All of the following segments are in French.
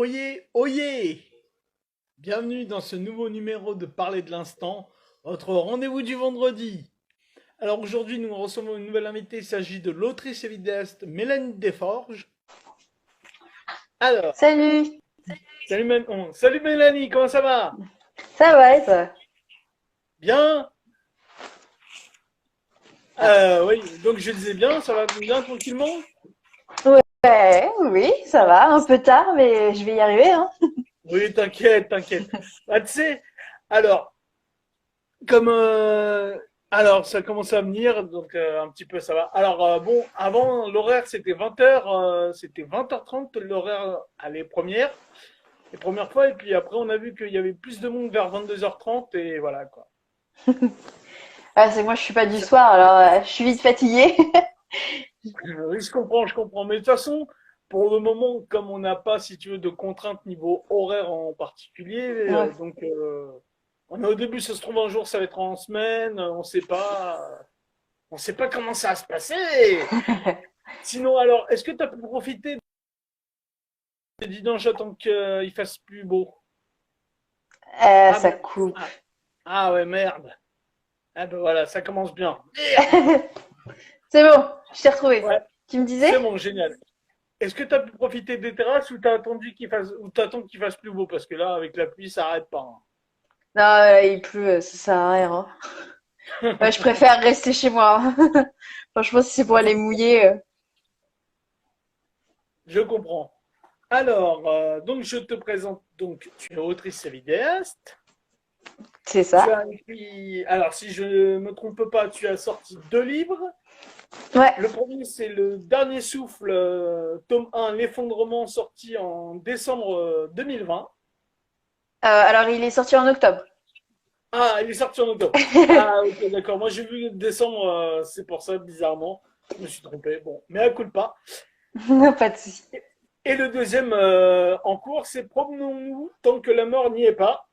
Oyez, oyez! Bienvenue dans ce nouveau numéro de Parler de l'instant, votre rendez-vous du vendredi. Alors aujourd'hui, nous recevons une nouvelle invitée. Il s'agit de l'autrice et vidéaste Mélanie Desforges. Alors, Salut, salut Mélanie, comment ça va? ça va et toi? Bien? Oui, donc je disais bien, ça va bien tranquillement? Ouais, oui, ça va, un peu tard, mais je vais y arriver, hein. Oui, t'inquiète, t'inquiète. Tu sais, alors, Comme alors ça commence à venir, donc un petit peu ça va. Alors bon, avant l'horaire c'était 20h, c'était 20h30 l'horaire à les premières fois, et puis après on a vu qu'il y avait plus de monde vers 22h30 et voilà quoi. Ah, c'est que moi, je suis pas du Ça- soir, alors je suis vite fatiguée. Oui, je comprends. Mais de toute façon, pour le moment, comme on n'a pas, si tu veux, de contraintes niveau horaire en particulier, Ouais. on est au début, ça se trouve un jour ça va être en semaine, on sait pas comment ça va se passer. Sinon, alors, est-ce que tu as pu profiter des dimanches j'attends qu'il fasse plus beau? Ah, Ça merde. coupe. Ah, ah ouais, merde. Ah ben voilà, ça commence bien. Merde. C'est bon, je t'ai retrouvé. Ouais, Tu me disais? c'est bon, génial. Est-ce que tu as pu profiter des terrasses ou t'as attendu ou t'attends qu'il fasse plus beau? Parce que là, avec la pluie, ça arrête pas, Non, il pleut, ça sert à rien, hein. Ouais, je hein. préfère rester chez moi. Franchement, si c'est pour aller mouiller, Je comprends. Alors, donc je te présente, donc tu es autrice et vidéaste. c'est Tu ça. as écrit, alors si je ne me trompe pas, tu as sorti deux livres. Ouais. Le premier, c'est le dernier souffle, tome 1, l'effondrement, sorti en décembre 2020. Alors, il est sorti en octobre. Ah, il est sorti en octobre. Ah, ok, d'accord. Moi, j'ai vu décembre, c'est pour ça, bizarrement. Je me suis trompé. Bon, mais à coup de pas. Non, pas de souci. Et le deuxième en cours, c'est Promenons-nous tant que la mort n'y est pas,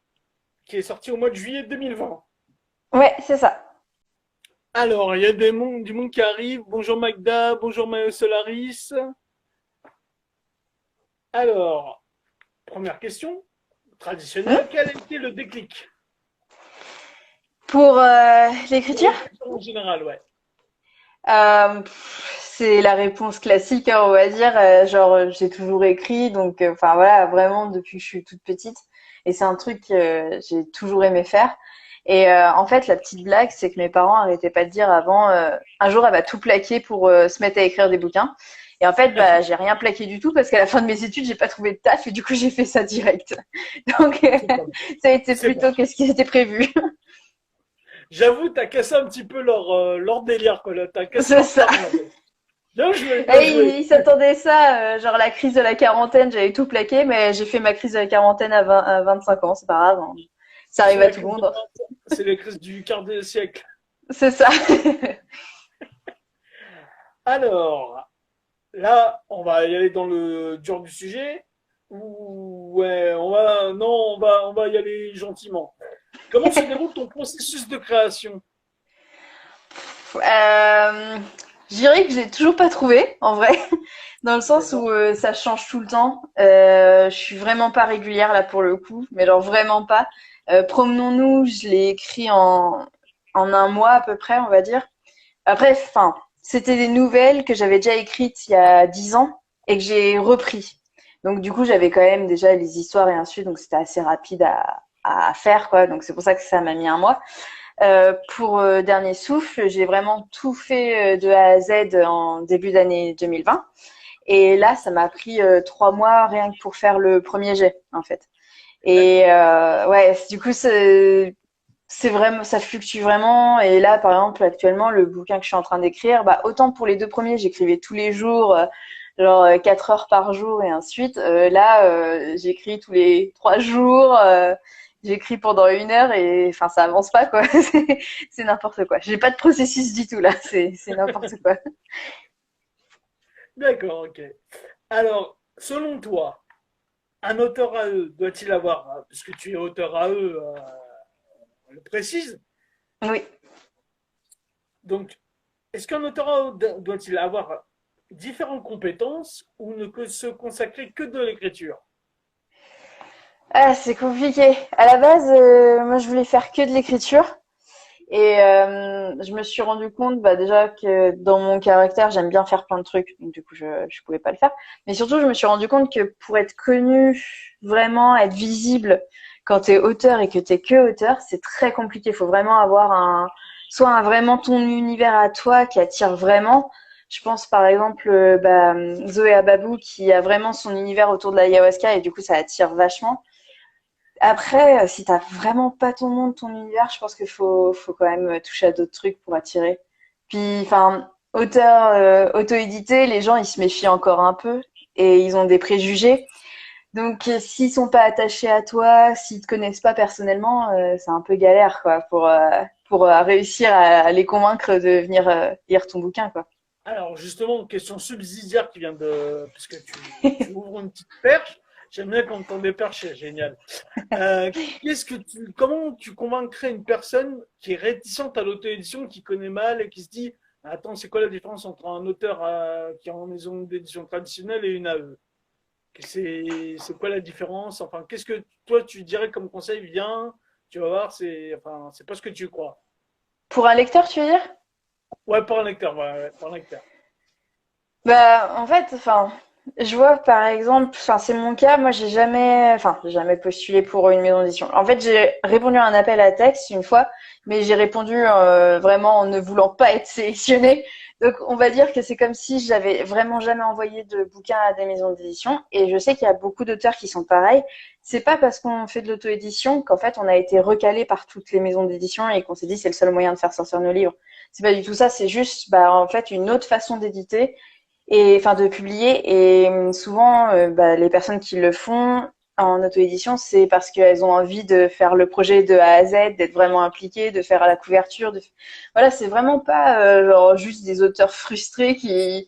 qui est sorti au mois de juillet 2020. Ouais, c'est ça. Alors, il y a du monde qui arrive. Bonjour Magda, bonjour Maë Solaris. Alors, première question, Hmm. traditionnelle, quel a été le déclic? Pour Pour l'écriture? l'écriture en général, ouais. C'est la réponse classique, hein, on va dire. Genre, j'ai toujours écrit, donc, enfin voilà, vraiment depuis que je suis toute petite. Et c'est un truc que j'ai toujours aimé faire. Et en fait, la petite blague, c'est que mes parents arrêtaient pas de dire avant, un jour, elle va tout plaquer pour se mettre à écrire des bouquins. Et en fait, bah, j'ai rien plaqué du tout parce qu'à la fin de mes études, j'ai pas trouvé de taf et du coup, j'ai fait ça direct. Donc, C'est pas mal. ça a été C'est pas plutôt mal. qu'est-ce qui était prévu. J'avoue, t'as cassé un petit peu leur délire, quoi. Là. T'as cassé C'est leur ça. parole, en fait. Bien joué, bien Et joué. ils s'attendaient ça, genre la crise de la quarantaine, j'avais tout plaqué, mais j'ai fait ma crise de la quarantaine à 25 ans, c'est pas grave, hein. Ça C'est arrive à la tout le crise de monde. 40 ans. C'est la crise du quart de siècle. C'est ça. Alors, là, on va y aller dans le dur du sujet. Ou ouais, on va y aller gentiment. Comment se déroule ton processus de création? Euh, je dirais que j'ai toujours pas trouvé, en vrai, dans le sens D'accord. où ça change tout le temps. Je suis vraiment pas régulière là pour le coup, mais alors vraiment pas. Promenons-nous, je l'ai écrit en un mois à peu près, on va dire. Après, enfin, c'était des nouvelles que j'avais déjà écrites il y a 10 ans et que j'ai repris. Donc du coup, j'avais quand même déjà les histoires et ainsi de suite, donc c'était assez rapide à faire, quoi. Donc c'est pour ça que ça m'a mis un mois. Pour Dernier Souffle, j'ai vraiment tout fait de A à Z en début d'année 2020. Et là, ça m'a pris 3 mois rien que pour faire le premier jet, en fait. Et D'accord. ouais, du coup, c'est vraiment, ça fluctue vraiment. Et là, par exemple, actuellement, le bouquin que je suis en train d'écrire, bah, autant pour les deux premiers, j'écrivais tous les jours, genre 4 heures par jour et ainsi de suite. Là, j'écris tous les 3 jours. J'écris pendant 1 heure et enfin ça avance pas quoi. C'est n'importe quoi. J'ai pas de processus du tout là. C'est n'importe quoi. D'accord, ok. Alors, selon toi, un auteur à eux doit-il avoir, puisque tu es auteur à eux, on le précise, Oui. donc, est-ce qu'un auteur à eux doit-il avoir différentes compétences ou ne que se consacrer que de l'écriture? Ah, c'est compliqué. À la base, moi, je voulais faire que de l'écriture. Et je me suis rendu compte bah, déjà que dans mon caractère, j'aime bien faire plein de trucs. Donc, du coup, je pouvais pas le faire. Mais surtout, je me suis rendu compte que pour être connu, vraiment être visible quand t'es auteur et que t'es que auteur, c'est très compliqué. Il faut vraiment avoir soit vraiment ton univers à toi qui attire vraiment. Je pense par exemple bah, Zoé Ababou qui a vraiment son univers autour de l'ayahuasca et du coup ça attire vachement. Après, si t'as vraiment pas ton monde, ton univers, je pense qu'il faut quand même toucher à d'autres trucs pour attirer. Puis, enfin, auteur, auto-édité, les gens, ils se méfient encore un peu et ils ont des préjugés. Donc, s'ils sont pas attachés à toi, s'ils te connaissent pas personnellement, c'est un peu galère, quoi, pour réussir à les convaincre de venir lire ton bouquin, quoi. Alors, justement, question subsidiaire qui vient de. Puisque tu ouvres une petite perche. J'aime bien quand on entend des perches, c'est génial. Comment tu convaincrais une personne qui est réticente à l'auto-édition, qui connaît mal et qui se dit, attends, c'est quoi la différence entre un auteur qui est en maison d'édition traditionnelle et une AE? C'est quoi la différence? Enfin, qu'est-ce que toi tu dirais comme conseil? Viens, tu vas voir, c'est pas ce que tu crois. Pour un lecteur, tu veux dire? Ouais, pas un lecteur, ouais, pas un lecteur. Bah, en fait, enfin, je vois par exemple, enfin, c'est mon cas, moi j'ai jamais postulé pour une maison d'édition. En fait, j'ai répondu à un appel à texte une fois, mais j'ai répondu vraiment en ne voulant pas être sélectionnée. Donc, on va dire que c'est comme si j'avais vraiment jamais envoyé de bouquin à des maisons d'édition. Et je sais qu'il y a beaucoup d'auteurs qui sont pareils. C'est pas parce qu'on fait de l'auto-édition qu'en fait on a été recalé par toutes les maisons d'édition et qu'on s'est dit c'est le seul moyen de faire sortir nos livres. C'est pas du tout ça, c'est juste bah, en fait une autre façon d'éditer et enfin de publier et souvent bah, les personnes qui le font en auto-édition c'est parce qu'elles ont envie de faire le projet de A à Z, d'être vraiment impliquées, de faire la couverture, voilà, c'est vraiment pas genre juste des auteurs frustrés qui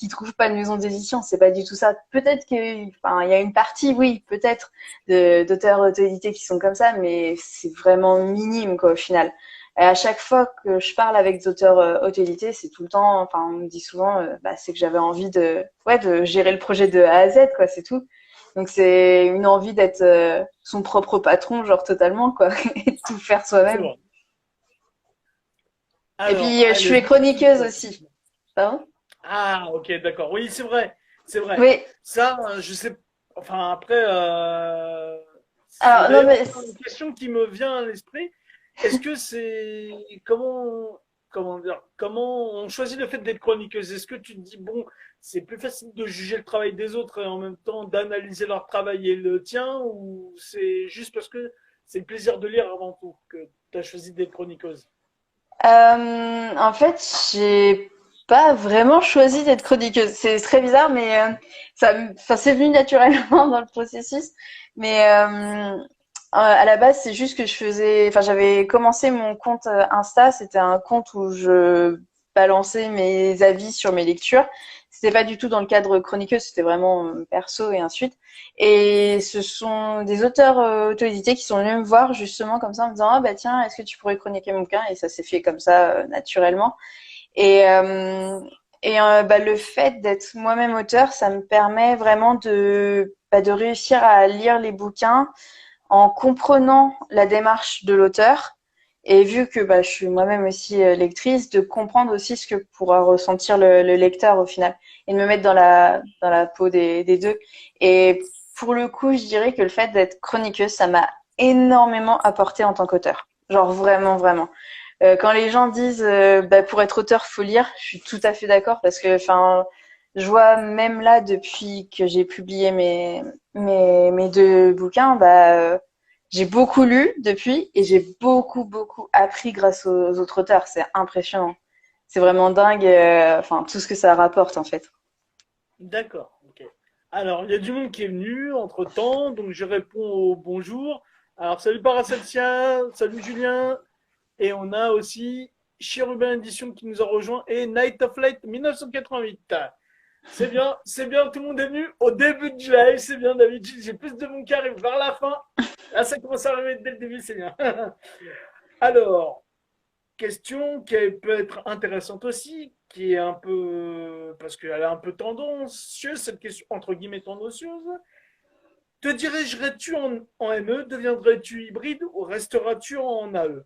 trouvent pas de maison d'édition, c'est pas du tout ça. Peut-être que enfin il y a une partie oui, peut-être d'auteurs auto-édités qui sont comme ça mais c'est vraiment minime quoi au final. Et à chaque fois que je parle avec des auteurs auto-édités, c'est tout le temps, enfin, on me dit souvent, bah, c'est que j'avais envie ouais, de gérer le projet de A à Z, quoi, c'est tout. Donc c'est une envie d'être son propre patron, genre totalement, quoi, et de tout faire C'est soi-même. bon. Et Alors, puis je allez, suis je me suis chroniqueuse ouais. aussi. Pardon? Ah, ok, d'accord. Oui, c'est vrai. C'est vrai. Oui. Ça, je sais. Enfin, après, c'est Alors non d'ailleurs mais une question qui me vient à l'esprit. Est-ce que comment dire, comment on choisit le fait d'être chroniqueuse? Est-ce que tu te dis, bon, c'est plus facile de juger le travail des autres et en même temps d'analyser leur travail et le tien, ou c'est juste parce que c'est le plaisir de lire avant tout que tu as choisi d'être chroniqueuse? en fait, j'ai pas vraiment choisi d'être chroniqueuse. C'est très bizarre, mais enfin, c'est venu naturellement dans le processus. Mais à la base, c'est juste que enfin, j'avais commencé mon compte Insta. C'était un compte où je balançais mes avis sur mes lectures. C'était pas du tout dans le cadre chroniqueuse, c'était vraiment perso et ensuite. Et ce sont des auteurs auto-édités qui sont venus me voir justement comme ça en me disant ah bah tiens est-ce que tu pourrais chroniquer mon bouquin et ça s'est fait comme ça naturellement et bah, le fait d'être moi-même auteur ça me permet vraiment de réussir à lire les bouquins en comprenant la démarche de l'auteur et vu que bah, je suis moi-même aussi lectrice, de comprendre aussi ce que pourra ressentir le lecteur au final et de me mettre dans la peau des deux. Et pour le coup, je dirais que le fait d'être chroniqueuse, ça m'a énormément apporté en tant qu'auteur. Genre vraiment, vraiment. Quand les gens disent bah, pour être auteur, faut lire, je suis tout à fait d'accord parce que enfin, je vois même là depuis que j'ai publié mes deux bouquins, bah j'ai beaucoup lu depuis et j'ai beaucoup appris grâce aux autres auteurs. C'est impressionnant. C'est vraiment dingue, enfin tout ce que ça rapporte en fait. D'accord, ok. Alors, il y a du monde qui est venu entre-temps, donc je réponds au bonjour. Alors, salut Paracelsia, salut Julien, et on a aussi Chérubin Edition qui nous a rejoint et Night of Light 1988. C'est bien, tout le monde est venu au début du live, c'est bien d'habitude, j'ai plus de monde qui arrive vers la fin. Là, ça commence à arriver dès le début, c'est bien. Alors, question peut être intéressante aussi, qui est un peu, parce qu'elle est un peu tendancieuse, cette question, entre guillemets tendancieuse. te dirigerais-tu en ME, deviendrais-tu hybride ou resteras-tu en AE?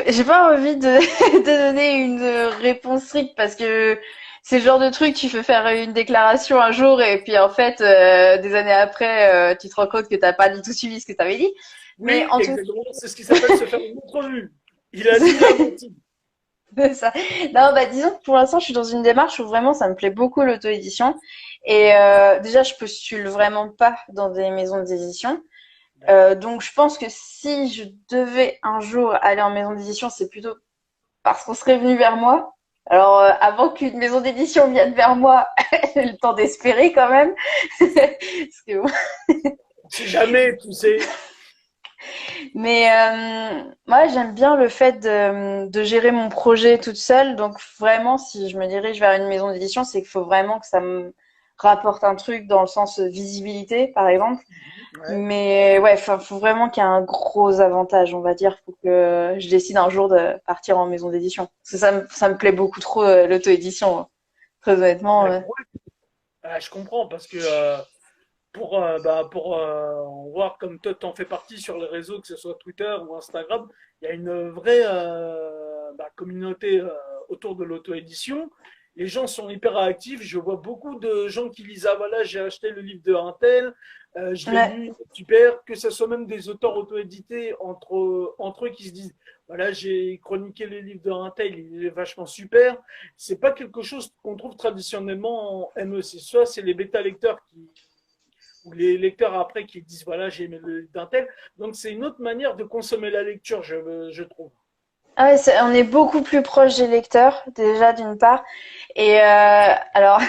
J'ai pas envie de, de donner une réponse stricte parce que c'est le genre de truc, tu peux faire une déclaration un jour et puis en fait, des années après, tu te rends compte que t'as pas du tout suivi ce que t'avais dit. Mais Oui, en tout exactement. C'est ce qui s'appelle se faire une entrevue. Il a dit, il a menti. ça. Non, bah disons que pour l'instant, je suis dans une démarche où vraiment ça me plaît beaucoup l'auto-édition. Et déjà, je postule vraiment pas dans des maisons d'édition. D'accord. Donc, je pense que si je devais un jour aller en maison d'édition, c'est plutôt parce qu'on serait venu vers moi. Alors, avant qu'une maison d'édition vienne vers moi, j'ai le temps d'espérer quand même. Parce que, bon. Si jamais, tu sais. Mais moi, j'aime bien le fait de gérer mon projet toute seule. Donc, vraiment, si je me dirige vers une maison d'édition, c'est qu'il faut vraiment que ça me rapporte un truc dans le sens visibilité, par exemple. Ouais. Mais ouais, faut vraiment qu'il y ait un gros avantage, on va dire, pour que je décide un jour de partir en maison d'édition. Parce que ça me plaît beaucoup trop, l'auto-édition, hein. Très honnêtement. D'accord. Je comprends parce que pour voir comme toi t'en fais partie sur les réseaux, que ce soit Twitter ou Instagram, il y a une vraie communauté autour de l'auto-édition. Les gens sont hyper actifs. Je vois beaucoup de gens qui lisent, ah voilà, j'ai acheté le livre de un tel, je l'ai Ouais, lu, c'est super. Que ce soit même des auteurs auto-édités entre eux qui se disent, voilà, j'ai chroniqué le livre de un tel, il est vachement super. C'est pas quelque chose qu'on trouve traditionnellement en ME. C'est soit c'est les bêta lecteurs ou les lecteurs après qui disent voilà j'ai aimé le livre d'un tel. Donc c'est une autre manière de consommer la lecture, je trouve. ah ouais, on est beaucoup plus proche des lecteurs, déjà, d'une part. Et alors,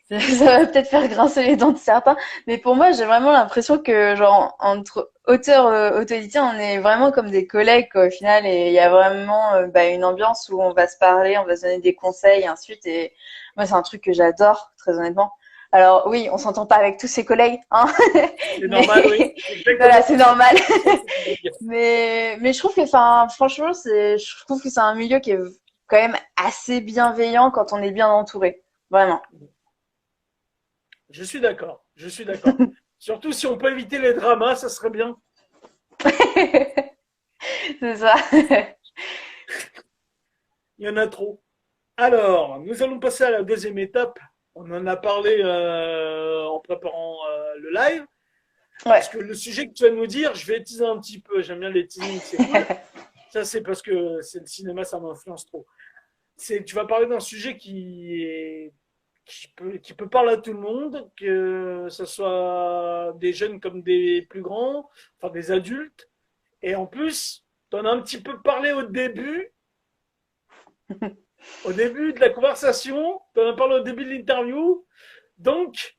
ça va peut-être faire grincer les dents de certains, mais pour moi, j'ai vraiment l'impression que, genre, entre auteurs auto-édités, on est vraiment comme des collègues, quoi, au final, et il y a vraiment une ambiance où on va se parler, on va se donner des conseils, et ensuite, et moi, c'est un truc que j'adore, très honnêtement. Alors oui, on s'entend pas avec tous ses collègues, hein, C'est mais normal, oui. C'est voilà, exactement c'est pour ça que normal. je ça, c'est ce que je veux dire. Mais je trouve que, enfin, franchement, je trouve que c'est un milieu qui est quand même assez bienveillant quand on est bien entouré. Vraiment. Je suis d'accord, je suis d'accord. Surtout si on peut éviter les dramas, ça serait bien. C'est ça. Il y en a trop. Alors, nous allons passer à la deuxième étape. On en a parlé en préparant le live. Ouais. Parce que le sujet que tu vas nous dire, je vais teaser un petit peu. J'aime bien les teasings, c'est cool. Ça, c'est parce que c'est le cinéma, ça m'influence trop. Tu vas parler d'un sujet qui peut parler à tout le monde, que ce soit des jeunes comme des plus grands, enfin des adultes. Et en plus, tu en as un petit peu parlé au début de la conversation, tu en as parlé au début de l'interview. Donc,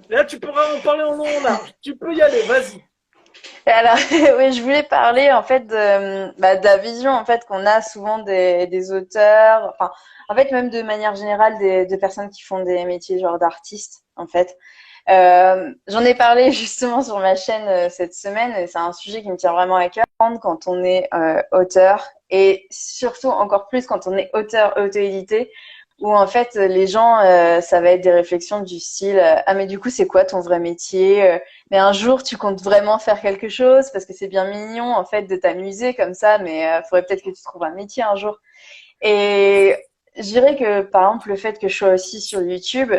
là, tu pourras en parler en long en large. Tu peux y aller, vas-y. Et alors, oui, je voulais parler en fait de la vision en fait qu'on a souvent des auteurs, enfin, en fait même de manière générale des personnes qui font des métiers genre d'artistes en fait. J'en ai parlé justement sur ma chaîne cette semaine et c'est un sujet qui me tient vraiment à cœur quand on est auteur et surtout encore plus quand on est auteur auto-édité où en fait les gens ça va être des réflexions du style ah mais du coup c'est quoi ton vrai métier mais un jour tu comptes vraiment faire quelque chose parce que c'est bien mignon en fait de t'amuser comme ça mais faudrait peut-être que tu trouves un métier un jour et je dirais que, par exemple, le fait que je sois aussi sur YouTube,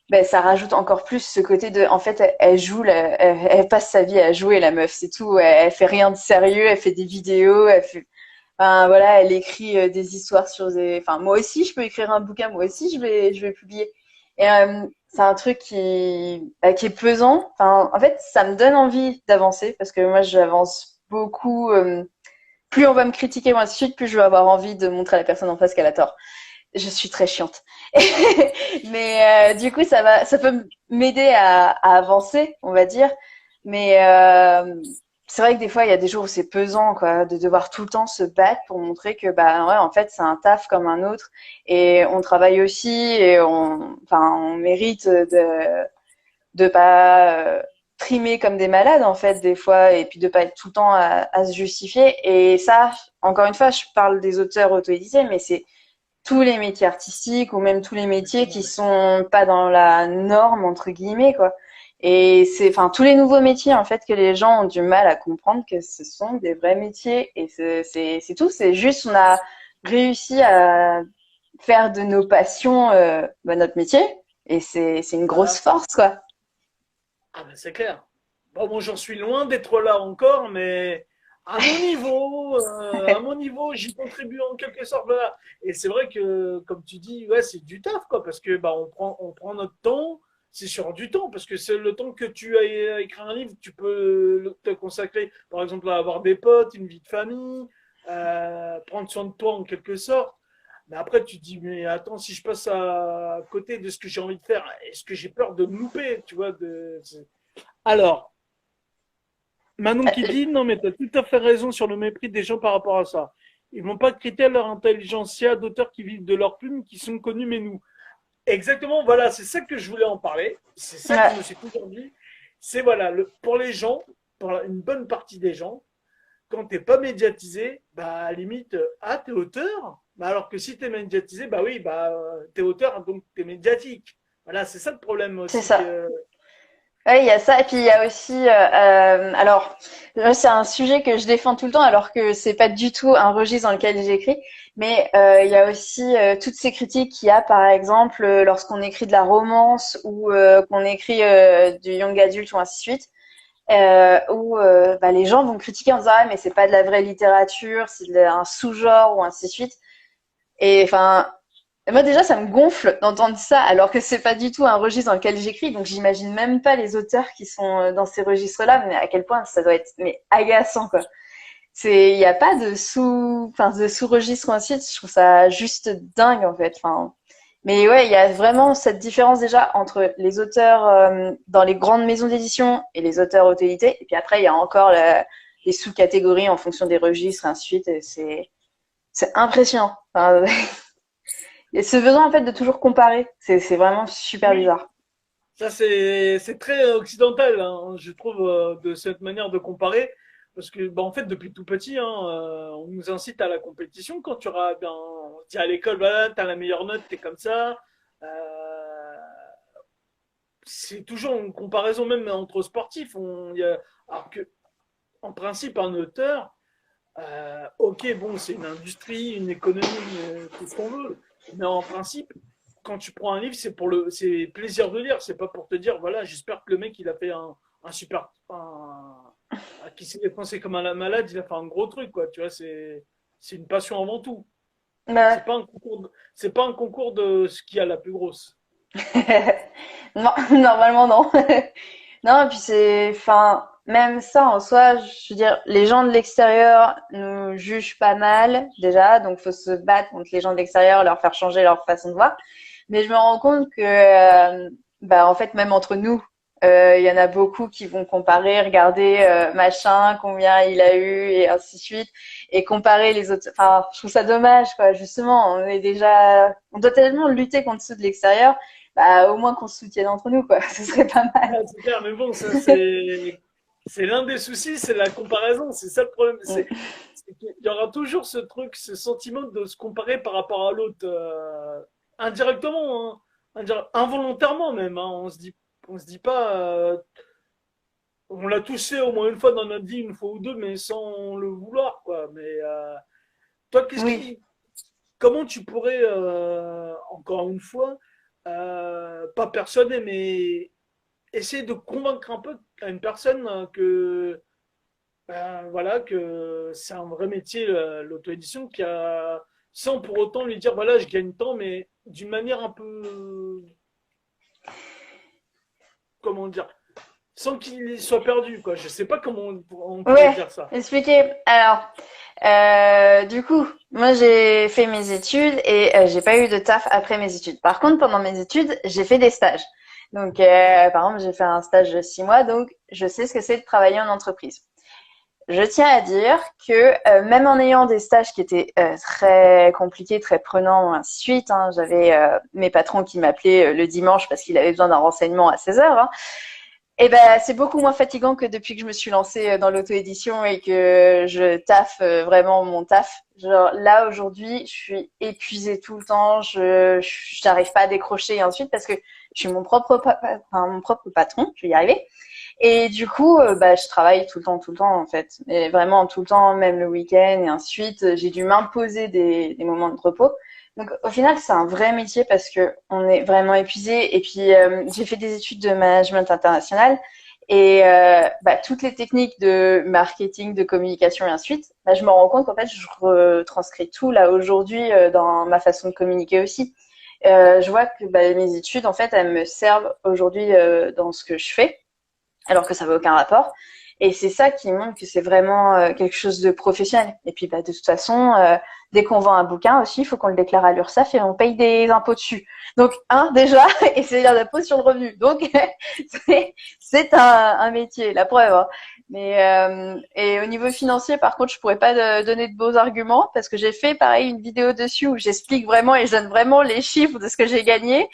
ben, ça rajoute encore plus ce côté de, en fait, elle joue, elle passe sa vie à jouer, la meuf, c'est tout. Elle fait rien de sérieux, elle fait des vidéos, enfin, voilà, elle écrit des histoires sur des, enfin, moi aussi, je peux écrire un bouquin, moi aussi, je vais publier. Et c'est un truc qui est pesant. Enfin, en fait, ça me donne envie d'avancer parce que moi, j'avance beaucoup. Plus on va me critiquer ou ainsi de suite, plus je vais avoir envie de montrer à la personne en face qu'elle a tort. Je suis très chiante. Mais du coup, ça peut m'aider à avancer, on va dire. Mais c'est vrai que des fois, il y a des jours où c'est pesant, quoi, de devoir tout le temps se battre pour montrer que, bah, ouais, en fait, c'est un taf comme un autre, et on travaille aussi, et on mérite de pas trimer comme des malades en fait des fois et puis de pas être tout le temps à se justifier et ça encore une fois je parle des auteurs auto-édités mais tous les métiers artistiques ou même tous les métiers qui sont pas dans la norme entre guillemets quoi. Et c'est enfin tous les nouveaux métiers en fait que les gens ont du mal à comprendre que ce sont des vrais métiers et c'est tout, c'est juste on a réussi à faire de nos passions notre métier et c'est une grosse Voilà. force quoi. Ah ben c'est clair. Bon, j'en suis loin d'être là encore, mais à mon niveau, j'y contribue en quelque sorte. Voilà. Et c'est vrai que, comme tu dis, ouais, c'est du taf, quoi, parce que bah, on prend notre temps. C'est sur du temps, parce que c'est le temps que tu as écrit un livre, tu peux te consacrer, par exemple, à avoir des potes, une vie de famille, prendre soin de toi en quelque sorte. Mais après, tu te dis, mais attends, si je passe à côté de ce que j'ai envie de faire, est-ce que j'ai peur de me louper, tu vois Alors, Manon qui dit, non, mais tu as tout à fait raison sur le mépris des gens par rapport à ça. Ils vont pas critiquer leur intelligentsia d'auteurs qui vivent de leur plume, qui sont connus, mais nous. Exactement, voilà, c'est ça que je voulais en parler. C'est ça que je me Ouais, suis toujours dit. C'est voilà, pour les gens, pour une bonne partie des gens, quand t'es pas médiatisé, bah à la limite, ah t'es auteur, bah alors que si t'es médiatisé, bah oui, bah t'es auteur, donc t'es médiatique. Voilà, c'est ça le problème c'est aussi. ça. Ouais, il y a ça, et puis il y a aussi, alors, là, c'est un sujet que je défends tout le temps, alors que c'est pas du tout un registre dans lequel j'écris, mais il y a aussi toutes ces critiques qu'il y a, par exemple, lorsqu'on écrit de la romance ou qu'on écrit du young adult ou ainsi de suite, où bah, les gens vont critiquer en disant ah mais c'est pas de la vraie littérature, un sous-genre ou ainsi de suite. Et enfin, moi déjà, ça me gonfle d'entendre ça, alors que c'est pas du tout un registre dans lequel j'écris, donc j'imagine même pas les auteurs qui sont dans ces registres-là, mais à quel point ça doit être mais agaçant quoi. Il y a pas de de sous-registre ou ainsi, je trouve ça juste dingue en fait. Enfin, mais ouais, il y a vraiment cette différence déjà entre les auteurs dans les grandes maisons d'édition et les auteurs auto-édités, et puis après il y a encore les sous-catégories en fonction des registres et ainsi de suite. Et c'est impressionnant. Enfin, et ce besoin en fait de toujours comparer, c'est vraiment super Oui, bizarre. ça, c'est très occidental, hein, je trouve, de cette manière de comparer. Parce que, bah, en fait, depuis tout petit, hein, on nous incite à la compétition. Quand tu auras, ben, on se dit à l'école, voilà, t'as la meilleure note, t'es comme ça. C'est toujours une comparaison même entre sportifs. Alors que, en principe, un auteur, ok, bon, c'est une industrie, une économie, tout ce qu'on veut. Mais en principe, quand tu prends un livre, c'est plaisir de lire. C'est pas pour te dire, voilà, j'espère que le mec, il a fait un super, qui s'est dépensé comme un malade, il a fait un gros truc, quoi. Tu vois, c'est une passion avant tout. Bah, C'est pas un concours de ce qui a la plus grosse. non, normalement non. Non, et puis enfin, même ça en soi, je veux dire, les gens de l'extérieur nous jugent pas mal déjà, donc faut se battre contre les gens de l'extérieur, leur faire changer leur façon de voir. Mais je me rends compte que, bah en fait, même entre nous, il y en a beaucoup qui vont comparer, regarder machin, combien il a eu et ainsi de suite, et comparer les autres. Enfin, je trouve ça dommage, quoi. Justement, on doit tellement lutter contre ceux de l'extérieur bah, au moins qu'on se soutienne entre nous, quoi. Ce serait pas mal. Ouais, c'est clair, mais bon, c'est l'un des soucis, c'est la comparaison. C'est ça le problème. C'est qu'il y aura toujours ce truc, ce sentiment de se comparer par rapport à l'autre, indirectement, hein, involontairement même. Hein. On se dit pas. On l'a tous fait au moins une fois dans notre vie, une fois ou deux, mais sans le vouloir, quoi. Mais toi, Oui. comment tu pourrais, encore une fois, pas persuader, mais essayer de convaincre un peu à une personne que voilà que c'est un vrai métier l'auto-édition qui a sans pour autant lui dire voilà je gagne tant mais d'une manière un peu comment dire sans qu'il soit perdu quoi je sais pas comment on pourrait Ouais, dire ça. expliquer. Alors, du coup, moi j'ai fait mes études et j'ai pas eu de taf après mes études. Par contre, pendant mes études, j'ai fait des stages. Donc, par exemple, j'ai fait un stage de 6 mois, donc je sais ce que c'est de travailler en entreprise. Je tiens à dire que même en ayant des stages qui étaient très compliqués, très prenants, ainsi de suite, hein, j'avais mes patrons qui m'appelaient le dimanche parce qu'il avait besoin d'un renseignement à 16 heures. Hein, Et ben, c'est beaucoup moins fatigant que depuis que je me suis lancée dans l'auto-édition et que je taffe vraiment mon taf. Genre là aujourd'hui, je suis épuisée tout le temps, je j'arrive pas à décrocher et ensuite parce que je suis mon propre patron, je vais y arriver. Et du coup, bah, je travaille tout le temps en fait, mais vraiment tout le temps, même le week-end et ensuite, j'ai dû m'imposer des moments de repos. Donc au final, c'est un vrai métier parce que on est vraiment épuisé. Et puis j'ai fait des études de management international et bah, toutes les techniques de marketing, de communication et ainsi de suite, bah, je me rends compte qu'en fait, je retranscris tout là aujourd'hui dans ma façon de communiquer aussi. Je vois que bah, mes études, en fait, elles me servent aujourd'hui dans ce que je fais alors que ça n'a aucun rapport. Et c'est ça qui montre que c'est vraiment quelque chose de professionnel. Et puis, bah, de toute façon, dès qu'on vend un bouquin aussi, il faut qu'on le déclare à l'URSSAF et on paye des impôts dessus. Donc, déjà, et c'est l'impôt sur le revenu. Donc, c'est un métier, la preuve. Hein. Mais et au niveau financier, par contre, je pourrais pas donner de beaux arguments parce que j'ai fait pareil une vidéo dessus où j'explique vraiment et je donne vraiment les chiffres de ce que j'ai gagné.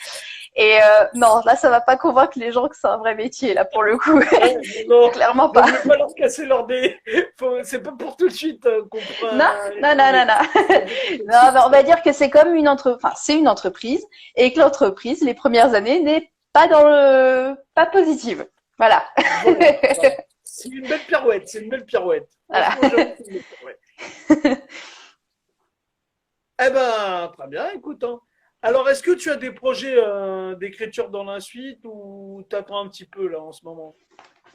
Et non, là, ça va pas convaincre les gens que c'est un vrai métier, là, pour le coup. Ouais, non, Clairement vaut pas. mieux pas leur casser leur dé. C'est pas pour tout de suite qu'on Non, prend non, non, non, non. Non, mais on va dire que c'est comme enfin, c'est une entreprise et que l'entreprise, les premières années, n'est pas pas positive. Voilà. Voilà, voilà. C'est une belle pirouette, c'est une belle pirouette. Voilà. Franchement, j'avoue, c'est une belle pirouette. Eh ben, très bien, écoute. Hein. Alors, est-ce que tu as des projets d'écriture dans la suite ou t'attends un petit peu là en ce moment?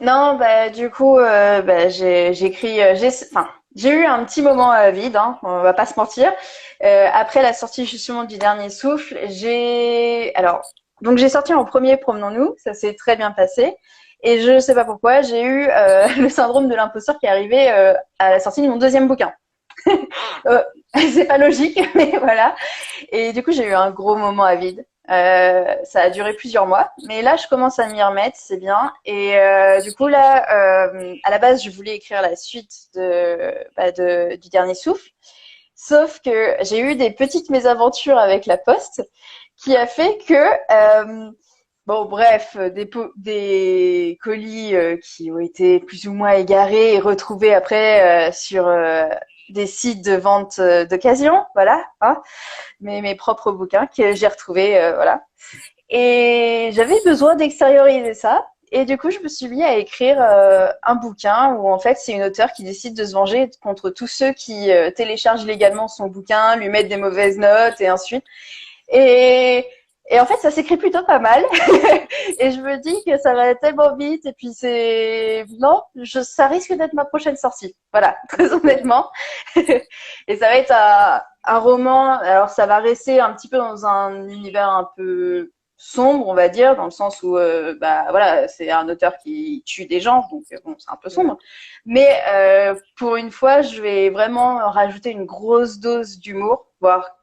Non, bah, du coup, bah, j'écris, enfin, j'ai eu un petit moment vide, hein, on va pas se mentir. Après la sortie justement du dernier souffle, donc j'ai sorti en premier Promenons-nous, ça s'est très bien passé. Et je sais pas pourquoi, j'ai eu le syndrome de l'imposteur qui est arrivé à la sortie de mon deuxième bouquin. Euh, c'est pas logique, mais voilà. Et du coup, j'ai eu un gros moment à vide. Ça a duré plusieurs mois, mais là, je commence à m'y remettre, c'est bien. Et du coup, là, à la base, je voulais écrire la suite du dernier souffle. Sauf que j'ai eu des petites mésaventures avec la poste qui a fait que, bon, bref, des colis qui ont été plus ou moins égarés et retrouvés après sur des sites de vente d'occasion, voilà, hein, mes propres bouquins que j'ai retrouvés, voilà. Et j'avais besoin d'extérioriser ça. Et du coup, je me suis mis à écrire un bouquin où en fait, c'est une auteure qui décide de se venger contre tous ceux qui téléchargent légalement son bouquin, lui mettent des mauvaises notes et ensuite. Et, et en fait, ça s'écrit plutôt pas mal. Et je me dis que ça va tellement vite. Et puis non, ça risque d'être ma prochaine sortie. Voilà, très honnêtement. Et ça va être un roman. Alors, ça va rester un petit peu dans un univers un peu sombre, on va dire, dans le sens où, bah voilà, c'est un auteur qui tue des gens, donc bon, c'est un peu sombre. Mais pour une fois, je vais vraiment rajouter une grosse dose d'humour, voire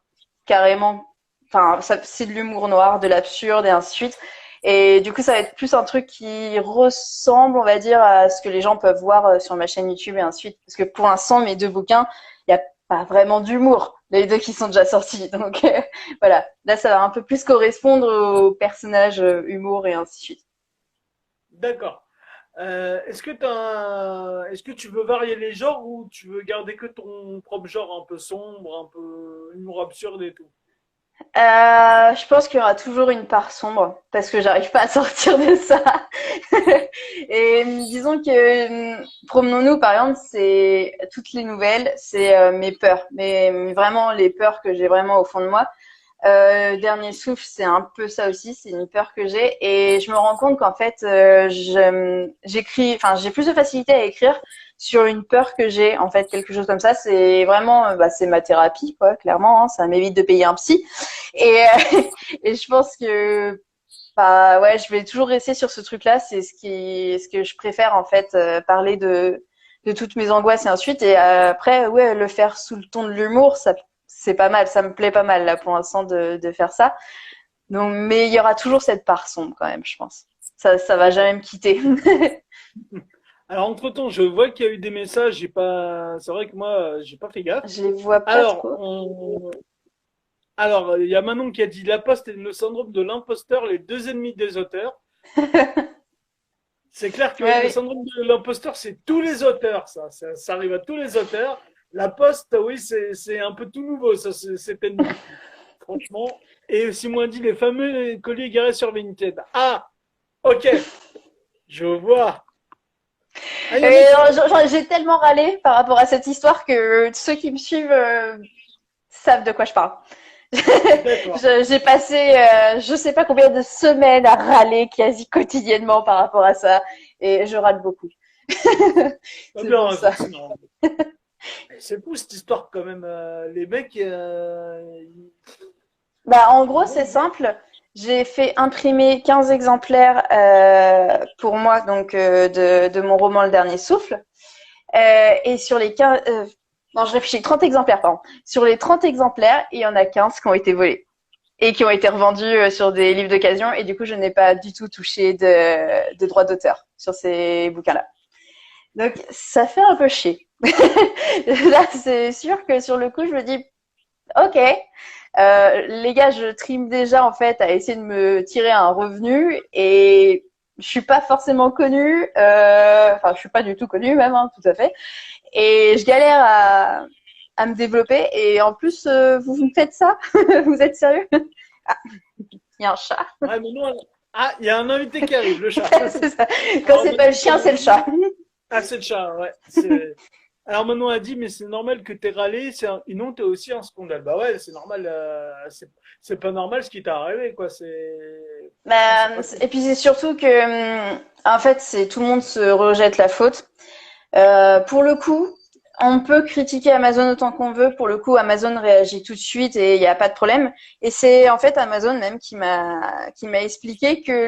carrément, enfin, c'est de l'humour noir, de l'absurde et ainsi de suite. Et du coup, ça va être plus un truc qui ressemble, on va dire, à ce que les gens peuvent voir sur ma chaîne YouTube et ainsi de suite. Parce que pour l'instant, mes deux bouquins, il n'y a pas vraiment d'humour. Les deux qui sont déjà sortis. Donc voilà, là, ça va un peu plus correspondre aux personnages humour et ainsi de suite. D'accord. Est-ce que tu veux varier les genres ou tu veux garder que ton propre genre un peu sombre, un peu humour absurde et tout? Je pense qu'il y aura toujours une part sombre parce que j'arrive pas à sortir de ça. Et disons que Promenons-nous, par exemple, c'est toutes les nouvelles, c'est mes peurs, mais vraiment les peurs que j'ai vraiment au fond de moi. Dernier souffle, c'est un peu ça aussi, c'est une peur que j'ai et je me rends compte qu'en fait, enfin, j'ai plus de facilité à écrire sur une peur que j'ai, en fait, quelque chose comme ça. C'est vraiment, bah, c'est ma thérapie, quoi, clairement. Hein, ça m'évite de payer un psy et et je pense que bah ouais, je vais toujours rester sur ce truc-là. C'est ce que je préfère en fait, parler de toutes mes angoisses et ensuite. Et après, ouais, le faire sous le ton de l'humour, ça c'est pas mal. Ça me plaît pas mal là pour l'instant de faire ça. Donc, mais il y aura toujours cette part sombre quand même, je pense. Ça va jamais me quitter. Alors, entre-temps, je vois qu'il y a eu des messages, j'ai pas, c'est vrai que moi, j'ai pas fait gaffe. Je les vois pas Alors, trop. il y a Manon qui a dit La Poste et le syndrome de l'imposteur, les deux ennemis des auteurs. C'est clair que Ouais, le oui. syndrome de l'imposteur, c'est tous les auteurs, ça arrive à tous les auteurs. La Poste, oui, c'est un peu tout nouveau, ça, c'était nous, franchement. Et aussi, moi, dit les fameux colis garés sur Vinted. Ah, ok, je vois. Ah, il y en a Et qui. j'ai tellement râlé par rapport à cette histoire que ceux qui me suivent savent de quoi je parle. D'accord. J'ai passé je sais pas combien de semaines à râler quasi quotidiennement par rapport à ça et je râle beaucoup. T'as C'est bien pour ça. raison, c'est normal. C'est fou cette histoire quand même. Les mecs, Bah, en gros, bon, c'est simple. J'ai fait imprimer 15 exemplaires pour moi donc de mon roman Le Dernier Souffle. Et sur les 15 non, je réfléchis, 30 exemplaires, pardon. Sur les 30 exemplaires, il y en a 15 qui ont été volés et qui ont été revendus sur des livres d'occasion. Et du coup, je n'ai pas du tout touché de droits d'auteur sur ces bouquins-là. Donc, ça fait un peu chier. Là, c'est sûr que sur le coup, je me dis, ok, les gars, je trime déjà en fait à essayer de me tirer un revenu et je suis pas forcément connue, enfin, je suis pas du tout connue même, hein, tout à fait. Et je galère à me développer et en plus, vous me faites ça? Vous êtes sérieux? Ah, il y a un chat. ouais, mais non. Ah, il y a un invité qui arrive, le chat. C'est ça. Quand Alors c'est pas le maintenant, chien, comme on c'est le dit, chat. ah, c'est le chat, ouais. Alors maintenant, elle dit, mais c'est normal que t'aies râlé, et non, t'es aussi un scandale. Bah ouais, c'est normal, c'est pas normal ce qui t'est arrivé, quoi. Non, c'est Bah, pas cool. et puis c'est surtout que, en fait, c'est tout le monde se rejette la faute. Pour le coup, on peut critiquer Amazon autant qu'on veut. Pour le coup, Amazon réagit tout de suite et il n'y a pas de problème. Et c'est en fait Amazon même qui m'a expliqué que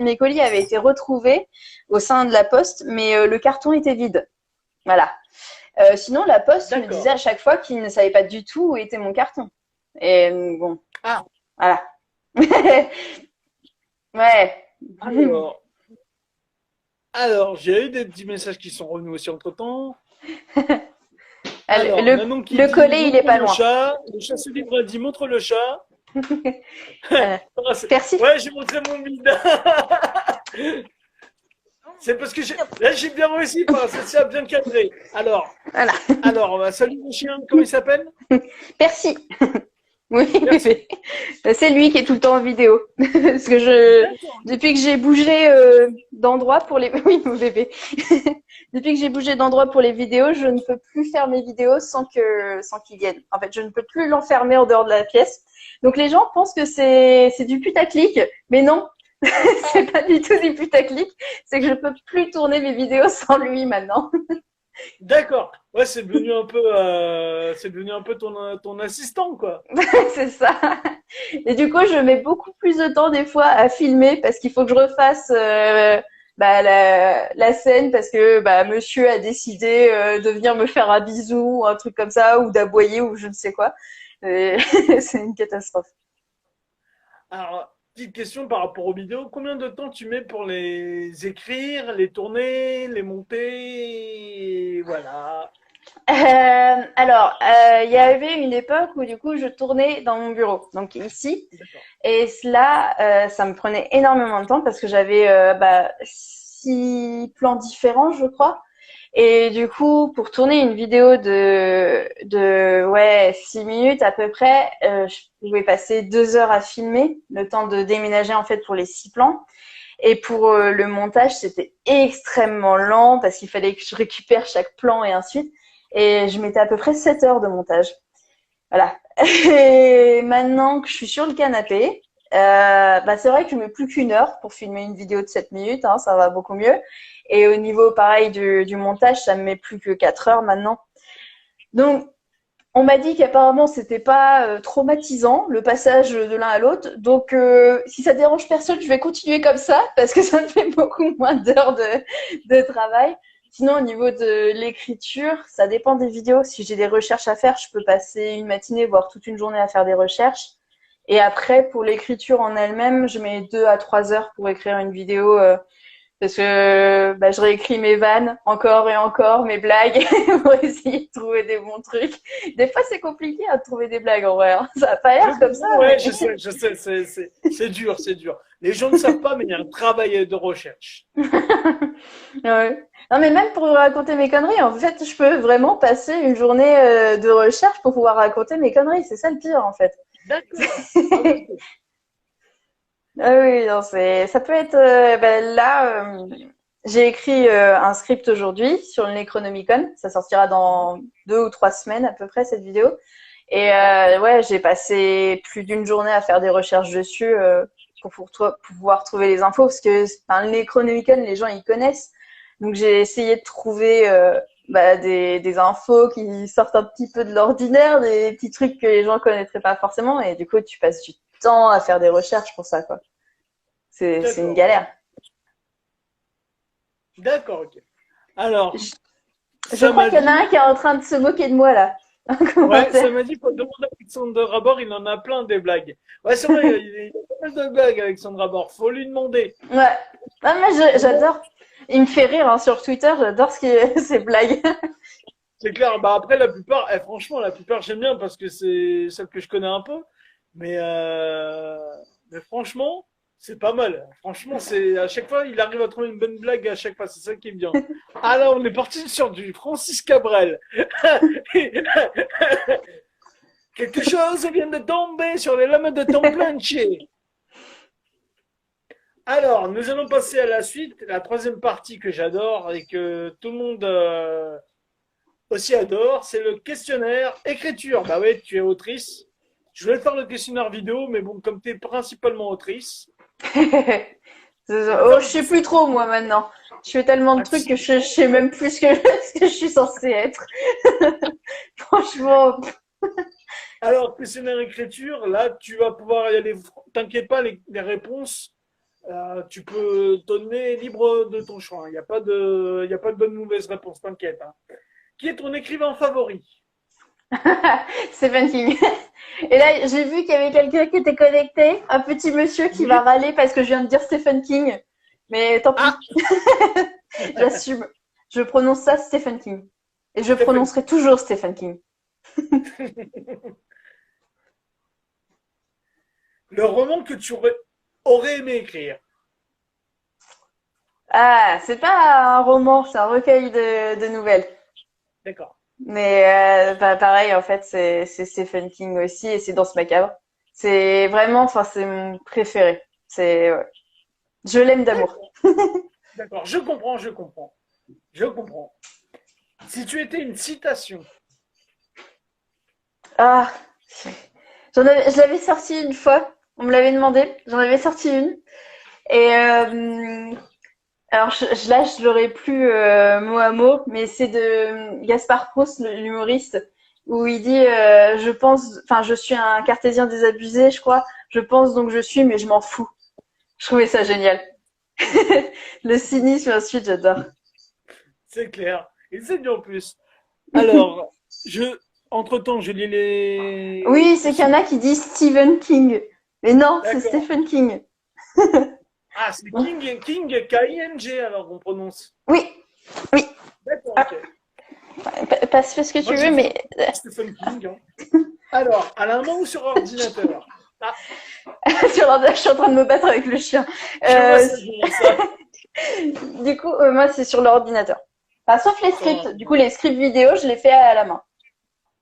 mes colis avaient été retrouvés au sein de la poste, mais le carton était vide. Voilà. Sinon, la poste me disait D'accord. à chaque fois qu'il ne savait pas du tout où était mon carton. Et bon, Ah, voilà. Ouais. alors, alors, j'ai eu des petits messages qui sont revenus aussi entre-temps. Alors, Le, Manon qui le dit, collet, il est montre pas le loin. chat. Le chat se livre, elle dit, montre le chat. Euh, Ah, Percy. ouais, j'ai montré mon bide. C'est parce que là, j'ai bien réussi, ça a bien cadré. Voilà. Salut mon chien, comment il s'appelle? Percy. Oui, Merci. c'est lui qui est tout le temps en vidéo. Parce que D'accord. depuis que j'ai bougé d'endroit pour les, oui, mon bébé. Depuis que j'ai bougé d'endroit pour les vidéos, je ne peux plus faire mes vidéos sans qu'il vienne. En fait, je ne peux plus l'enfermer en dehors de la pièce. Donc les gens pensent que c'est du putaclic, mais non, c'est pas du tout du putaclic. C'est que je peux plus tourner mes vidéos sans lui maintenant. D'accord. Ouais, c'est devenu un peu ton assistant, quoi. C'est ça. Et du coup, je mets beaucoup plus de temps des fois à filmer parce qu'il faut que je refasse la scène parce que monsieur a décidé de venir me faire un bisou ou un truc comme ça ou d'aboyer ou je ne sais quoi. Et c'est une catastrophe. Alors, petite question par rapport aux vidéos. Combien de temps tu mets pour les écrire, les tourner, les monter? Voilà. Il y avait une époque où du coup je tournais dans mon bureau, donc ici, D'accord. et cela, ça me prenait énormément de temps parce que j'avais 6 plans différents, je crois. Et du coup, pour tourner une vidéo de ouais 6 minutes à peu près, je pouvais passer 2 heures à filmer, le temps de déménager en fait pour les 6 plans. Et pour le montage, c'était extrêmement lent parce qu'il fallait que je récupère chaque plan et ainsi de suite. Et je mettais à peu près 7 heures de montage. Voilà. Et maintenant que je suis sur le canapé, c'est vrai que je mets plus qu'1 heure pour filmer une vidéo de 7 minutes, hein, ça va beaucoup mieux. Et au niveau pareil du montage, ça me met plus que 4 heures maintenant. Donc, on m'a dit qu'apparemment c'était pas traumatisant le passage de l'un à l'autre. Donc, si ça dérange personne, je vais continuer comme ça parce que ça me fait beaucoup moins d'heures de travail. Sinon, au niveau de l'écriture, ça dépend des vidéos. Si j'ai des recherches à faire, je peux passer une matinée, voire toute une journée à faire des recherches. Et après, pour l'écriture en elle-même, je mets 2 à 3 heures pour écrire une vidéo parce que bah, je réécris mes vannes encore et encore, mes blagues pour essayer de trouver des bons trucs. Des fois, c'est compliqué de trouver des blagues en vrai, hein. Ça a pas Je l'air comme ça, comprends, ouais, mais je sais, c'est dur, c'est dur. Les gens ne savent pas, mais il y a un travail de recherche. ouais. Non, mais même pour raconter mes conneries, en fait, je peux vraiment passer une journée de recherche pour pouvoir raconter mes conneries. C'est ça le pire, en fait. D'accord. Ah ouais, ok. Ah oui, non, ça peut être. Ben là, j'ai écrit un script aujourd'hui sur le Necronomicon. Ça sortira dans 2 ou 3 semaines à peu près cette vidéo. Et ouais, j'ai passé plus d'une journée à faire des recherches dessus pour pouvoir trouver les infos parce que enfin, le Necronomicon, les gens ils connaissent. Donc j'ai essayé de trouver bah, des infos qui sortent un petit peu de l'ordinaire, des petits trucs que les gens connaîtraient pas forcément. Et du coup, tu passes du temps à faire des recherches pour ça, quoi. C'est une D'accord. galère. D'accord, ok. Alors, Je, je ça crois m'a qu'il y en a dit, un qui est en train de se moquer de moi là, en ouais, ça commentaire. m'a dit, faut demander à Alexandre Rabord, il en a plein des blagues. Ouais, c'est vrai, il y a pas mal de blagues, Alexandre Rabord. Faut lui demander. Ouais. Ah, moi, Au moins, j'adore. Il me fait rire hein, sur Twitter. J'adore ces blagues. c'est clair. Bah après, la plupart, franchement, la plupart, j'aime bien parce que c'est celle que je connais un peu. Mais, euh, mais franchement, c'est pas mal. Franchement, c'est à chaque fois, il arrive à trouver une bonne blague à chaque fois. C'est ça qui est bien. Ah là, on est parti sur du Francis Cabrel. Quelque chose vient de tomber sur les lames de ton plancher. Alors, nous allons passer à la suite, la troisième partie que j'adore et que tout le monde aussi adore, c'est le questionnaire écriture. Bah ouais, tu es autrice. Je voulais faire le questionnaire vidéo, mais bon, comme tu es principalement autrice, on va Oh, faire je le sais plus questionnaire. trop moi maintenant. Je fais tellement de Ah, trucs si. que je sais même plus ce que je suis censée être. Franchement. Alors, questionnaire écriture, là, tu vas pouvoir y aller. T'inquiète pas, les réponses, tu peux donner libre de ton choix. Il n'y a pas de, il y a pas de bonne ou mauvaise réponse, t'inquiète, hein. Qui est ton écrivain favori? Stephen King. Et là, j'ai vu qu'il y avait quelqu'un qui était connecté, un petit monsieur qui va Oui. râler parce que je viens de dire Stephen King. Mais tant Ah, pis, j'assume. Je prononce ça Stephen King. Et je Stephen prononcerai King. toujours Stephen King. Le roman que tu aurais aimé écrire. Ah, c'est pas un roman, c'est un recueil de nouvelles. D'accord. Mais bah, pareil, en fait, c'est Stephen King aussi et c'est Danse Macabre. C'est vraiment, enfin, c'est mon préféré. C'est, ouais. Je l'aime d'amour. D'accord. D'accord. Je comprends, je comprends. Je comprends. Si tu étais une citation. Ah, je l'avais sorti une fois. On me l'avait demandé. J'en avais sorti une. Et alors là, je l'aurais plus mot à mot, mais c'est de Gaspard Proust, l'humoriste, où il dit je pense, enfin, je suis un cartésien désabusé, je crois. Je pense donc je suis, mais je m'en fous. Je trouvais ça génial. Le cynisme, ensuite, j'adore. C'est clair. Et c'est bien en plus. Alors, je, entre-temps, je lis les Oui, c'est qu'il y en a qui disent Stephen King. Mais non, c'est D'accord. Stephen King. Ah, c'est King, K-I-N-G, alors on prononce. Oui, oui. D'accord, Ah, ok. fais ce que Moi, tu j'ai veux, fait mais Stephen King, hein. Alors, à la main ou sur ordinateur? Ah, sur l'ordinateur, je suis en train de me battre avec le chien. je vois Euh, ça, je vois ça. du coup, moi, c'est sur l'ordinateur. Enfin, sauf les Sur scripts. Du coup, les scripts vidéo, je les fais à la main.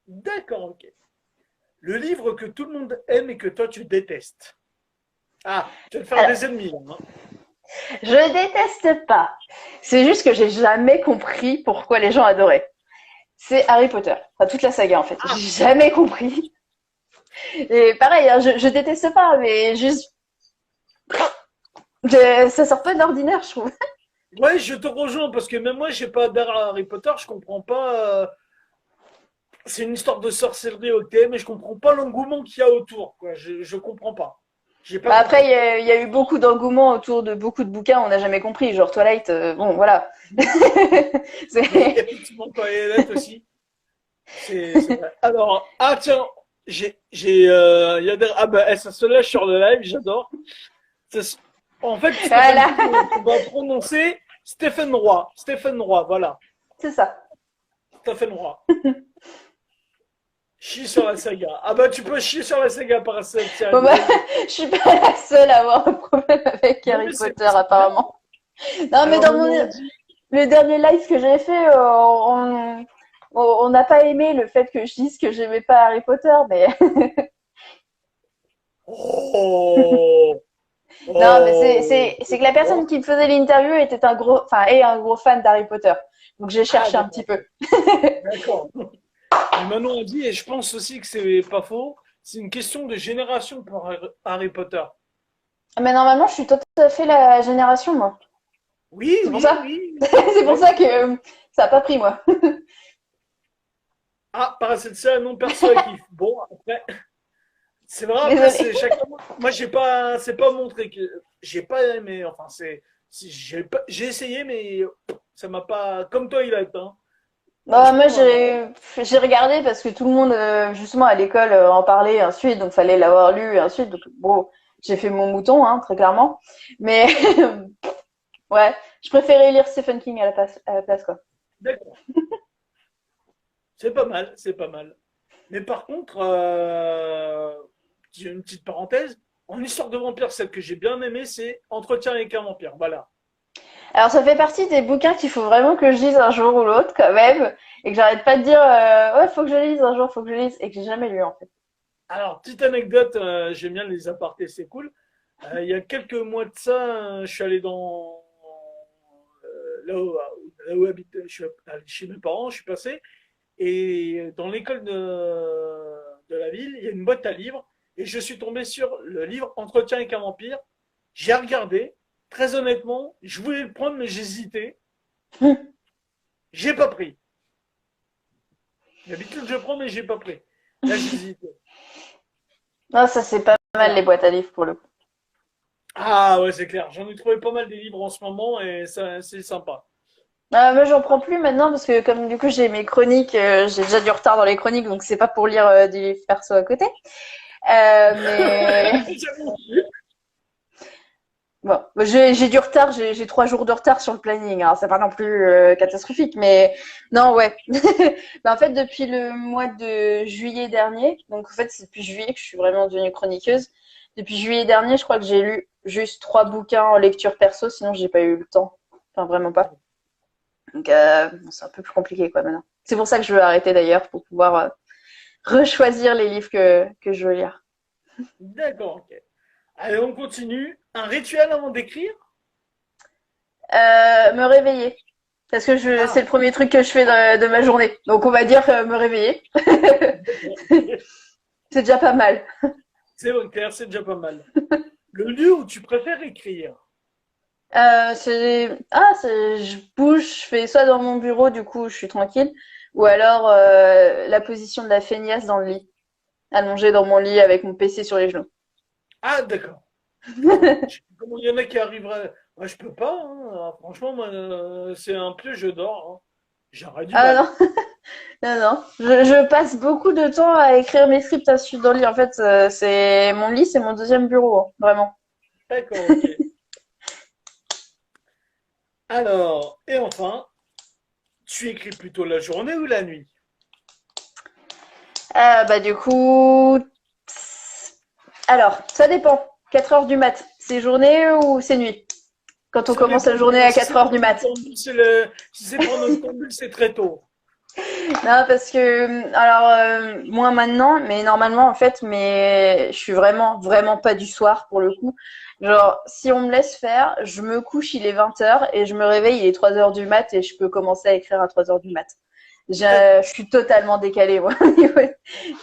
D'accord, ok. Le livre que tout le monde aime et que toi tu détestes. Ah, tu vas te faire Alors, des ennemis, là, hein. je déteste pas. C'est juste que j'ai jamais compris pourquoi les gens adoraient. C'est Harry Potter. Enfin, toute la saga, en fait. Ah, J'ai jamais compris. Et pareil, hein, je déteste pas, mais juste, ça sort pas de l'ordinaire, je trouve. ouais, je te rejoins parce que même moi, j'ai pas d'art à Harry Potter, je comprends pas. C'est une histoire de sorcellerie, ok, mais je comprends pas l'engouement qu'il y a autour, quoi. Je comprends pas. J'ai pas Bah après, compris. il y a eu beaucoup d'engouement autour de beaucoup de bouquins, on n'a jamais compris. Genre Twilight, bon, voilà. Oui, C'est- effectivement, Twilight aussi. C'est vrai. Alors, ah tiens, il y a des, ah bah, ça se lâche sur le live, j'adore. Ça En fait, Stephen Voilà, King, on va prononcer Stephen Roy. Stephen Roy, voilà. c'est ça. Stephen Roy. Chie sur la saga. Ah bah tu peux chier sur la saga par cette Bon série, bah, vas-y. je suis pas la seule à avoir un problème avec Non mais Harry Potter c'est bien. apparemment. Non, mais Alors dans maintenant on dit, le dernier live que j'ai fait, on n'a pas aimé le fait que je dise que j'aimais pas Harry Potter, mais oh, non, mais oh, c'est que la personne oh. qui me faisait l'interview était un gros, enfin, est un gros fan d'Harry Potter. Donc j'ai Ah cherché un petit d'accord, peu. d'accord. Mais maintenant on dit, et je pense aussi que c'est pas faux, c'est une question de génération pour Harry Potter. Mais normalement, je suis tout à fait la génération, moi. Oui, C'est pour oui, ça. oui. C'est pour Oui. ça que ça a pas pris, moi. Ah, Paracelsea, non, perso, elle kiffe. Bon, après, c'est vrai, après, Désolée. c'est chacun. Moi, j'ai pas, c'est pas montré que j'ai pas aimé. Enfin, j'ai essayé, mais ça m'a pas. Comme toi, il a été. Hein. Non, moi, Franchement, j'ai regardé parce que tout le monde, justement, à l'école, en parlait, et ensuite, donc fallait l'avoir lu, et ensuite, donc bon, j'ai fait mon mouton, hein, très clairement. Mais ouais, je préférais lire Stephen King à la place, quoi. d'accord. C'est pas mal, c'est pas mal. Mais par contre, une petite parenthèse. En histoire de vampire, celle que j'ai bien aimée, c'est Entretien avec un vampire. Voilà. Alors, ça fait partie des bouquins qu'il faut vraiment que je lise un jour ou l'autre, quand même, et que j'arrête pas de dire, ouais, faut que je lise un jour, faut que je lise, et que j'ai jamais lu, en fait. Alors, petite anecdote, j'aime bien les apartés, c'est cool. Il y a quelques mois de ça, je suis allé dans là où habite, je suis allé chez mes parents, je suis passé, et dans l'école de la ville, il y a une boîte à livres, et je suis tombé sur le livre Entretien avec un vampire. J'ai regardé, très honnêtement, je voulais le prendre, mais j'hésitais. J'ai pas pris. D'habitude, je prends, mais j'ai pas pris. Là, j'hésitais. Non, ça, c'est pas mal, les Voilà. boîtes à livres, pour le coup. Ah ouais, c'est clair. J'en ai trouvé pas mal des livres en ce moment, et ça, c'est sympa. Moi, j'en prends plus maintenant parce que comme du coup j'ai mes chroniques, j'ai déjà du retard dans les chroniques, donc c'est pas pour lire des livres perso à côté. Mais J'avoue. bon, j'ai du retard, j'ai 3 jours de retard sur le planning. Hein, c'est pas non plus catastrophique, mais non, ouais. En fait, depuis le mois de juillet dernier, donc en fait c'est depuis juillet que je suis vraiment devenue chroniqueuse. Depuis juillet dernier, je crois que j'ai lu juste 3 bouquins en lecture perso, sinon j'ai pas eu le temps. Enfin, vraiment pas. Donc, bon, c'est un peu plus compliqué, quoi, maintenant. C'est pour ça que je veux arrêter, d'ailleurs, pour pouvoir rechoisir les livres que je veux lire. D'accord, ok. Allez, on continue. Un rituel avant d'écrire? Me réveiller. Parce que c'est Ah, le premier truc que je fais de ma journée. Donc, on va dire me réveiller. d'accord. C'est déjà pas mal. C'est bon, clair, c'est déjà pas mal. Le lieu où tu préfères écrire? Je bouge, je fais soit dans mon bureau, du coup, je suis tranquille, ou alors la position de la feignasse dans le lit, allongée dans mon lit avec mon PC sur les genoux. Ah, d'accord. D'accord. Je sais pas comment il y en a qui arriveraient. Moi, je peux pas. Hein. Franchement, moi, c'est un peu je dors. Hein. J'aurais du Ah mal. non, non, non. Je passe beaucoup de temps à écrire mes scripts ensuite dans le lit. En fait, c'est mon lit, c'est mon deuxième bureau, hein, vraiment. D'accord, ok. Alors, et enfin, tu écris plutôt la journée ou la nuit? Bah du coup, alors ça dépend. 4 heures du mat, c'est journée ou c'est nuit? Quand on Ça commence la dépend. journée à Si 4 c'est heures pour du mat. si c'est pour notre tombule, c'est très tôt. Non, parce que alors moi maintenant, mais normalement en fait, mais je suis vraiment vraiment pas du soir pour le coup. Genre si on me laisse faire, je me couche, il est 20 heures et je me réveille, il est 3 heures du mat et je peux commencer à écrire à 3 heures du mat. Je D'accord. suis totalement décalée moi.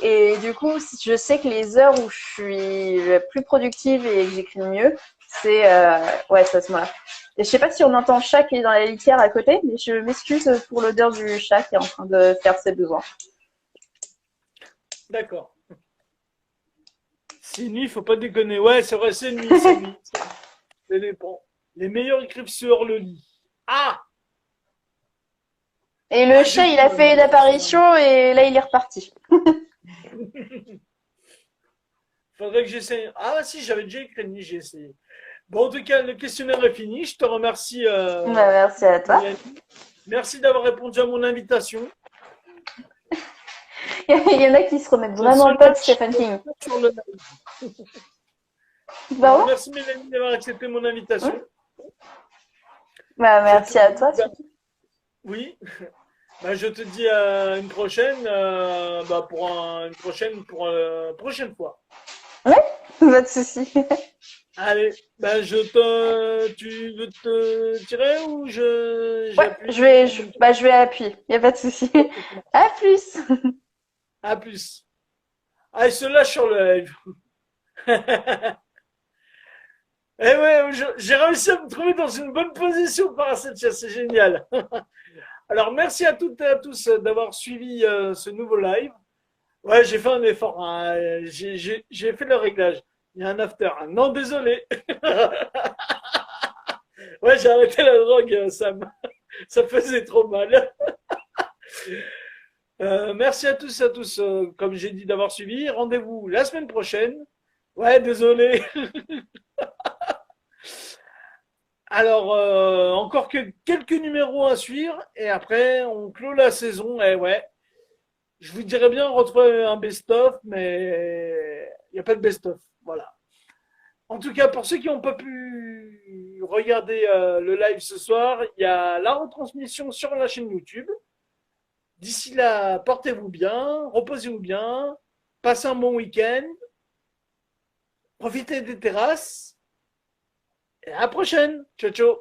Et du coup, je sais que les heures où je suis plus productive et que j'écris mieux, c'est ouais, c'est à ce moment-là. Et je sais pas si on entend le chat qui est dans la litière à côté, mais je m'excuse pour l'odeur du chat qui est en train de faire ses besoins. D'accord. C'est nuit, faut pas déconner. Ouais, c'est vrai, c'est nuit, c'est nuit. Ça dépend. Les meilleurs écrivent sur le lit. Ah! Et le Ah, j'ai chat, du il a mal, fait moi, une sur ça. apparition et là, il est reparti. Faudrait que j'essaye. Ah, si, j'avais déjà écrit une nuit, j'ai essayé. Bon, en tout cas, le questionnaire est fini. Je te remercie, Bah, merci à toi. Mélanie. Merci d'avoir répondu à mon invitation. Il y en a qui se remettent Le vraiment seul pas de match Stephen King. sur le Pardon? Merci Mélanie d'avoir accepté mon invitation. Bah, Je merci te à dis, toi. oui, bah, je te dis à une prochaine, bah, pour prochaine fois. Pas de souci. Allez, bah, tu veux te tirer ou Ouais, j'appuie? je vais appuyer. Il n'y a pas de souci. À plus. À plus. Allez, se lâche sur le live. Eh ouais, j'ai réussi à me trouver dans une bonne position par cette chasse, c'est génial. Alors, merci à toutes et à tous d'avoir suivi ce nouveau live. Ouais, j'ai fait un effort, hein. J'ai fait le réglage. Il y a un after. Non, désolé. Ouais, j'ai arrêté la drogue, Sam. Ça faisait trop mal. Merci à tous et à tous, comme j'ai dit, d'avoir suivi. Rendez-vous la semaine prochaine. Ouais, désolé. Alors, encore que quelques numéros à suivre et après, on clôt la saison. Et ouais, je vous dirais bien retrouver un best-of, mais il n'y a pas de best-of. Voilà. En tout cas, pour ceux qui n'ont pas pu regarder le live ce soir, il y a la retransmission sur la chaîne YouTube. D'ici là, portez-vous bien, reposez-vous bien, passez un bon week-end, profitez des terrasses et à la prochaine. Ciao, ciao.